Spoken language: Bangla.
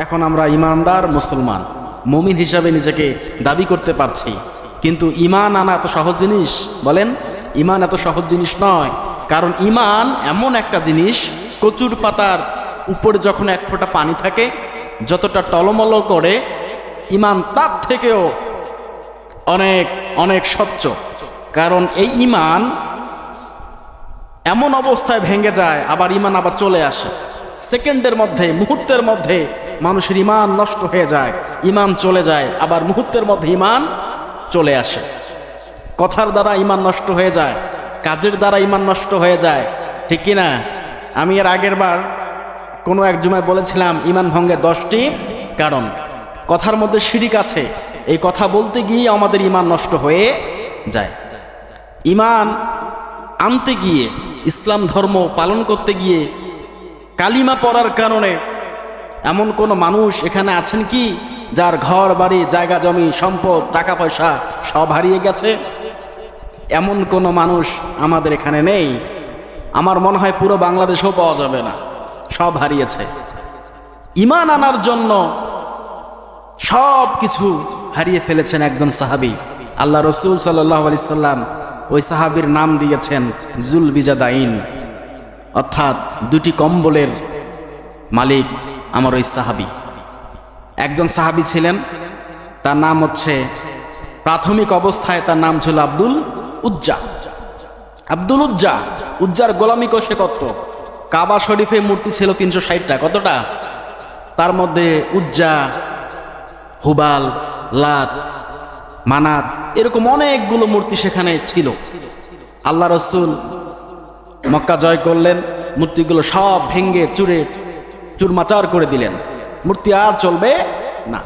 এখন আমরা ইমানদার মুসলমান মুমিন হিসাবে নিজেকে দাবি করতে পারছি, কিন্তু ইমান আনা এত সহজ জিনিস? বলেন, ইমান এত সহজ জিনিস নয়। কারণ ইমান এমন একটা জিনিস, কচুর পাতার উপরে যখন এক ফোঁটা পানি থাকে, যতটা টলমল করে, ইমান তার থেকেও অনেক অনেক স্বচ্ছ। কারণ এই ইমান এমন অবস্থায় ভেঙে যায়, আবার ইমান আবার চলে আসে। সেকেন্ডের মধ্যে, মুহূর্তের মধ্যে মানুষের ইমান নষ্ট হয়ে যায়, ইমান চলে যায়, আবার মুহূর্তের মধ্যে ইমান চলে আসে। কথার দ্বারা ইমান নষ্ট হয়ে যায়, কাজের দ্বারা ইমান নষ্ট হয়ে যায়, ঠিক কি না? আমি এর আগের বার কোনো এক জুমায় বলেছিলাম ইমান ভঙ্গে 10টি কারণ। কথার মধ্যে শিরিক আছে, এই কথা বলতে গিয়ে আমাদের ইমান নষ্ট হয়ে যায়। ইমান আনতে গিয়ে, ইসলাম ধর্ম পালন করতে গিয়ে কালিমা পড়ার কারণে এমন কোনো মানুষ এখানে আছেন কি যার ঘর বাড়ি, জায়গা জমি, সম্পদ, টাকা পয়সা সব হারিয়ে গেছে? এমন কোনো মানুষ আমাদের এখানে নেই। আমার মনে হয় পুরো বাংলাদেশেও পাওয়া যাবে না, সব হারিয়েছে। ইমান আনার জন্য সব কিছু হারিয়ে ফেলেছেন একজন সাহাবী। আল্লাহ রসুল সাল্লাল্লাহু আলাইহি সাল্লাম ওই সাহাবীর নাম দিয়েছেন জুল বিজাদাইন, অর্থাৎ দুটি কম্বলের মালিক আমার ওই সাহাবী। একজন সাহাবী ছিলেন, তার নাম হচ্ছে, প্রাথমিক অবস্থায় তার নাম ছিল আব্দুল উজ্জা। আব্দুল উজ্জা, উজ্জার গোলামি সে করত। কাবা শরীফে মূর্তি ছিল 360টা। কতটা? তার মধ্যে উজ্জা, হুবাল, লাত, মানাত, এরকম অনেকগুলো মূর্তি সেখানে ছিল। আল্লাহ রসুল মক্কা জয় করলেন, মূর্তিগুলো সব ভেঙ্গে চুরে চুরমাচার করে দিলেন, মূর্তি আর চলবে না।